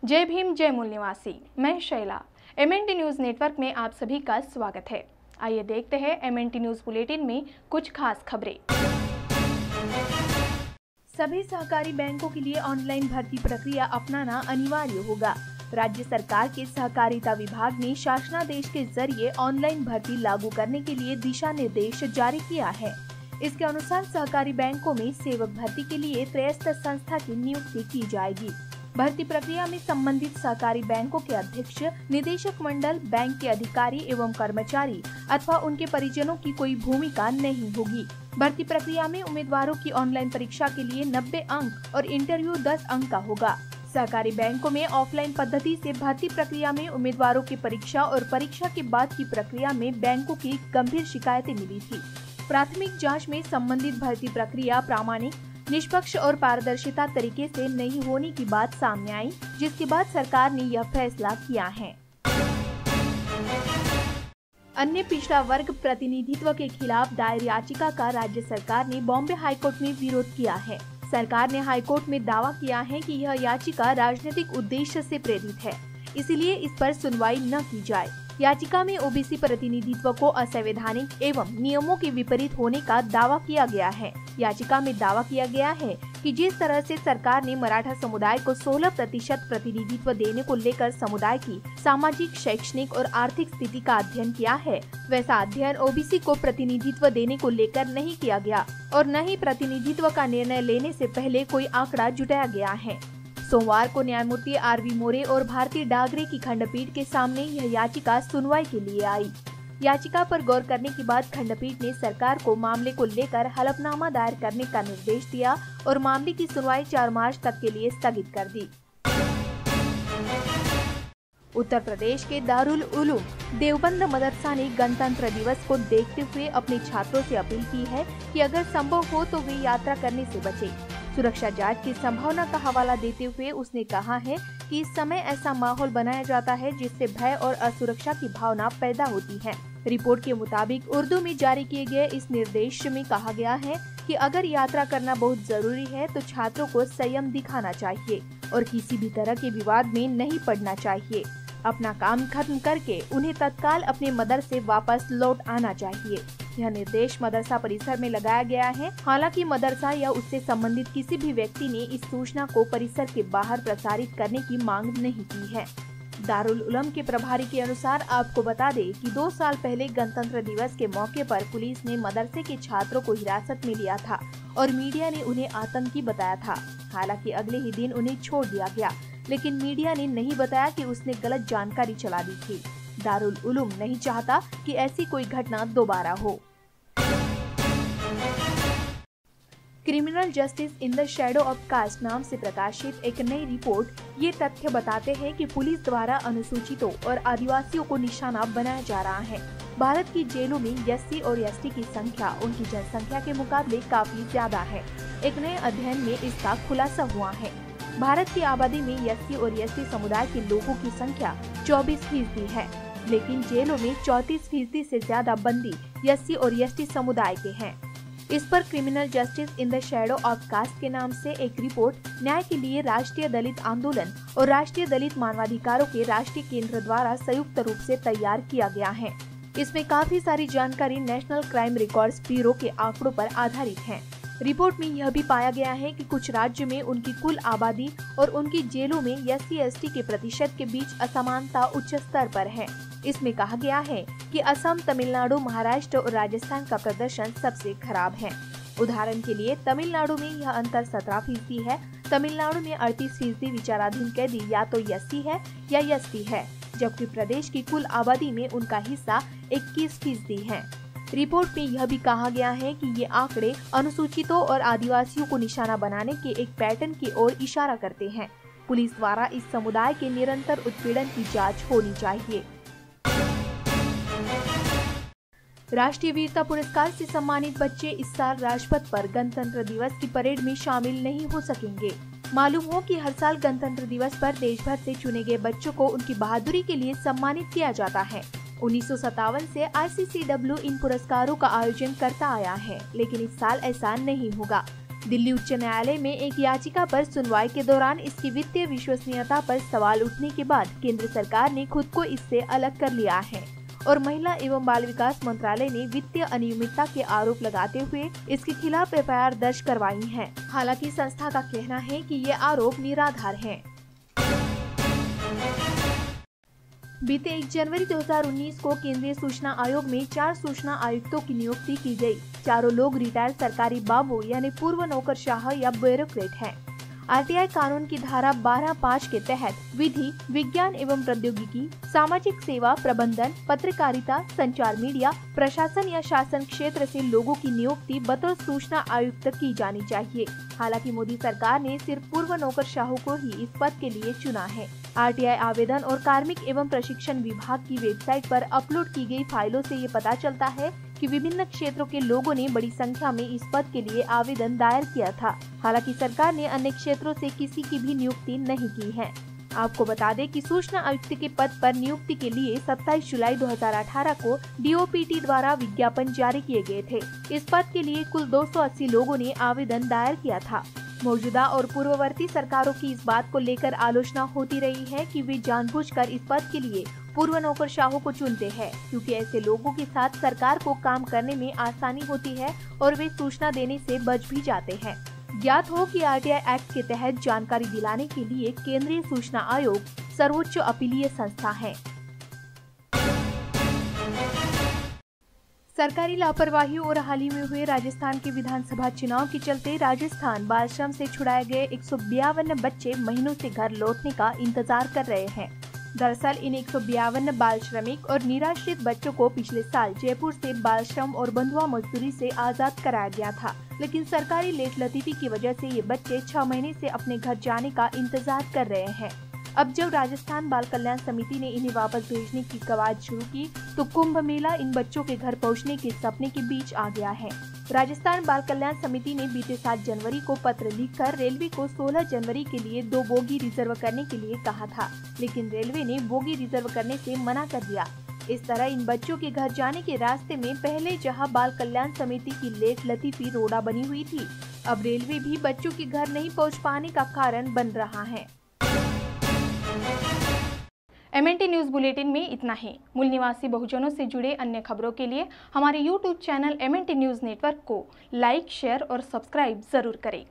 जय भीम जय मूल निवासी। मैं शैला। MNT न्यूज नेटवर्क में आप सभी का स्वागत है। आइए देखते हैं MNT न्यूज बुलेटिन में कुछ खास खबरें। सभी सहकारी बैंकों के लिए ऑनलाइन भर्ती प्रक्रिया अपनाना अनिवार्य होगा। राज्य सरकार के सहकारिता विभाग ने शासनादेश के जरिए ऑनलाइन भर्ती लागू करने के लिए दिशा निर्देश जारी किया है। इसके अनुसार सहकारी बैंकों में सेवक भर्ती के लिए त्रयस्थ संस्था की नियुक्ति की जाएगी। भर्ती प्रक्रिया में संबंधित सहकारी बैंकों के अध्यक्ष, निदेशक मंडल, बैंक के अधिकारी एवं कर्मचारी अथवा उनके परिजनों की कोई भूमिका नहीं होगी। भर्ती प्रक्रिया में उम्मीदवारों की ऑनलाइन परीक्षा के लिए 90 अंक और इंटरव्यू 10 अंक का होगा। सहकारी बैंकों में ऑफलाइन पद्धति से भर्ती प्रक्रिया में उम्मीदवारों की परीक्षा और परीक्षा के बाद की प्रक्रिया में बैंकों की गंभीर शिकायतें मिली थी। प्राथमिक जाँच में संबंधित भर्ती प्रक्रिया प्रामाणिक, निष्पक्ष और पारदर्शिता तरीके से नहीं होने की बात सामने आई, जिसके बाद सरकार ने यह फैसला किया है। अन्य पिछड़ा वर्ग प्रतिनिधित्व के खिलाफ दायर याचिका का राज्य सरकार ने बॉम्बे हाईकोर्ट में विरोध किया है। सरकार ने हाईकोर्ट में दावा किया है कि यह याचिका राजनीतिक उद्देश्य से प्रेरित है, इसलिए इस पर सुनवाई न की जाए। याचिका में ओबीसी प्रतिनिधित्व को असंवैधानिक एवं नियमों के विपरीत होने का दावा किया गया है। याचिका में दावा किया गया है कि जिस तरह से सरकार ने मराठा समुदाय को 16% प्रतिनिधित्व देने को लेकर समुदाय की सामाजिक, शैक्षणिक और आर्थिक स्थिति का अध्ययन किया है, वैसा अध्ययन ओबीसी को प्रतिनिधित्व देने को लेकर नहीं किया गया और न ही प्रतिनिधित्व का निर्णय लेने से पहले कोई आंकड़ा जुटाया गया है। सोमवार को न्यायमूर्ति आरवी मोरे और भारती डागरे की खंडपीठ के सामने यह याचिका सुनवाई के लिए आई। याचिका पर गौर करने के बाद खंडपीठ ने सरकार को मामले को लेकर हलफनामा दायर करने का निर्देश दिया और मामले की सुनवाई 4 मार्च तक के लिए स्थगित कर दी। उत्तर प्रदेश के दारुल उलूम देवबंद मदरसा ने गणतंत्र दिवस को देखते हुए अपने छात्रों से अपील की है कि अगर संभव हो तो वे यात्रा करने से बचें। सुरक्षा जांच की संभावना का हवाला देते हुए उसने कहा है कि इस समय ऐसा माहौल बनाया जाता है जिससे भय और असुरक्षा की भावना पैदा होती है। रिपोर्ट के मुताबिक उर्दू में जारी किए गए इस निर्देश में कहा गया है कि अगर यात्रा करना बहुत जरूरी है तो छात्रों को संयम दिखाना चाहिए और किसी भी तरह के विवाद में नहीं पड़ना चाहिए। अपना काम खत्म करके उन्हें तत्काल अपने मदरसे वापस लौट आना चाहिए। यह निर्देश मदरसा परिसर में लगाया गया है। हालांकि मदरसा या उससे संबंधित किसी भी व्यक्ति ने इस सूचना को परिसर के बाहर प्रसारित करने की मांग नहीं की है। दारुल उलूम के प्रभारी के अनुसार आपको बता दें कि 2 साल पहले गणतंत्र दिवस के मौके पर पुलिस ने मदरसे के छात्रों को हिरासत में लिया था और मीडिया ने उन्हें आतंकी बताया था। हालांकि अगले ही दिन उन्हें छोड़ दिया गया, लेकिन मीडिया ने नहीं बताया कि उसने गलत जानकारी चला दी थी। दारुल उलूम नहीं चाहता कि ऐसी कोई घटना दोबारा हो। Criminal justice in the shadow of caste नाम से प्रकाशित एक नई रिपोर्ट ये तथ्य बताते हैं कि पुलिस द्वारा अनुसूचितों और आदिवासियों को निशाना बनाया जा रहा है। भारत की जेलों में SC और ST की संख्या उनकी जनसंख्या के मुकाबले काफी ज्यादा है। एक नए अध्ययन में इसका खुलासा हुआ है। भारत की आबादी में SC और ST समुदाय के लोगों की संख्या 24% है, लेकिन जेलों में 34% से ज्यादा बंदी SC और ST समुदाय के हैं। इस पर criminal justice in the shadow of caste के नाम से एक रिपोर्ट न्याय के लिए राष्ट्रीय दलित आंदोलन और राष्ट्रीय दलित मानवाधिकारों के राष्ट्रीय केंद्र द्वारा संयुक्त रूप से तैयार किया गया है। इसमें काफी सारी जानकारी नेशनल क्राइम रिकॉर्ड्स ब्यूरो के आंकड़ों पर आधारित है। रिपोर्ट में यह भी पाया गया है कि कुछ राज्य में उनकी कुल आबादी और उनकी जेलों में SC ST के प्रतिशत के बीच असमानता उच्च स्तर पर है। इसमें कहा गया है कि असम, तमिलनाडु, महाराष्ट्र और राजस्थान का प्रदर्शन सबसे खराब है। उदाहरण के लिए तमिलनाडु में यह अंतर 17% है। तमिलनाडु में 38% विचाराधीन कैदी या तो SC है या ST है, जबकि प्रदेश की कुल आबादी में उनका हिस्सा 21% है। रिपोर्ट में यह भी कहा गया है कि ये आंकड़े अनुसूचितों और आदिवासियों को निशाना बनाने के एक पैटर्न की ओर इशारा करते हैं। पुलिस द्वारा इस समुदाय के निरंतर उत्पीड़न की जांच होनी चाहिए। राष्ट्रीय वीरता पुरस्कार से सम्मानित बच्चे इस साल राजपथ पर गणतंत्र दिवस की परेड में शामिल नहीं हो सकेंगे। मालूम हो कि हर साल गणतंत्र दिवस पर देश भर से चुने गए बच्चों को उनकी बहादुरी के लिए सम्मानित किया जाता है। 1957 से RCCW इन पुरस्कारों का आयोजन करता आया है, लेकिन इस साल ऐसा नहीं होगा। दिल्ली उच्च न्यायालय में एक याचिका पर सुनवाई के दौरान इसकी वित्तीय विश्वसनीयता पर सवाल उठने के बाद केंद्र सरकार ने खुद को इससे अलग कर लिया है और महिला एवं बाल विकास मंत्रालय ने वित्तीय अनियमितता के आरोप लगाते हुए इसके खिलाफ एफआईआर दर्ज करवाई है। हालांकि संस्था का कहना है कि ये आरोप निराधार हैं। बीते 1 जनवरी 2019 को केंद्रीय सूचना आयोग में 4 सूचना आयुक्तों की नियुक्ति की गई। चारों लोग रिटायर्ड सरकारी बाबू यानी पूर्व नौकरशाह या ब्यूरोक्रेट हैं। आरटीआई कानून की धारा 12(5) के तहत विधि, विज्ञान एवं प्रौद्योगिकी, सामाजिक सेवा प्रबंधन, पत्रकारिता, संचार मीडिया, प्रशासन या शासन क्षेत्र से लोगों की नियुक्ति बतौर सूचना आयुक्त की जानी चाहिए। हालांकि मोदी सरकार ने सिर्फ पूर्व नौकरशाहों को ही इस पद के लिए चुना है। आरटीआई आवेदन और कार्मिक एवं प्रशिक्षण विभाग की वेबसाइट पर अपलोड की गई फाइलों से ये पता चलता है कि विभिन्न क्षेत्रों के लोगों ने बड़ी संख्या में इस पद के लिए आवेदन दायर किया था। हालांकि सरकार ने अन्य क्षेत्रों से किसी की भी नियुक्ति नहीं की है। आपको बता दें कि सूचना आयुक्त के पद पर नियुक्ति के लिए 27 जुलाई 2018 को डीओपीटी द्वारा विज्ञापन जारी किए गए थे। इस पद के लिए कुल 280 लोगों ने आवेदन दायर किया था। मौजूदा और पूर्ववर्ती सरकारों की इस बात को लेकर आलोचना होती रही है कि वे जानबूझकर इस पद के लिए पूर्व नौकरशाहों को चुनते हैं, क्योंकि ऐसे लोगों के साथ सरकार को काम करने में आसानी होती है और वे सूचना देने से बच भी जाते हैं। ज्ञात हो कि आरटीआई एक्ट के तहत जानकारी दिलाने के लिए केंद्रीय सूचना आयोग सर्वोच्च अपीलीय संस्था है। सरकारी लापरवाही और हाल ही में हुए राजस्थान के विधानसभा चुनाव के चलते राजस्थान बाल श्रम से छुड़ाए गए 152 बच्चे महीनों से घर लौटने का इंतजार कर रहे हैं। दरअसल इन 152 बाल श्रमिक और निराश्रित बच्चों को पिछले साल जयपुर से बाल श्रम और बंधुआ मजदूरी से आजाद कराया गया था, लेकिन सरकारी लेट लतीफी की वजह से ये बच्चे 6 महीने से अपने घर जाने का इंतजार कर रहे हैं। अब जब राजस्थान बाल कल्याण समिति ने इन्हें वापस भेजने की कवायद शुरू की, तो कुंभ मेला इन बच्चों के घर पहुंचने के सपने के बीच आ गया है। राजस्थान बाल कल्याण समिति ने बीते 7 जनवरी को पत्र लिखकर रेलवे को 16 जनवरी के लिए 2 बोगी रिजर्व करने के लिए कहा था, लेकिन रेलवे ने बोगी रिजर्व करने से मना कर दिया। इस तरह इन बच्चों के घर जाने के रास्ते में पहले जहां बाल कल्याण समिति की लेट लतीफी रोड़ा बनी हुई थी, अब रेलवे भी बच्चों के घर नहीं पहुँच पाने का कारण बन रहा है। MNT न्यूज़ बुलेटिन में इतना ही। मूल निवासी बहुजनों से जुड़े अन्य खबरों के लिए हमारे YouTube channel MNT news network को लाइक, शेयर और सब्सक्राइब जरूर करें।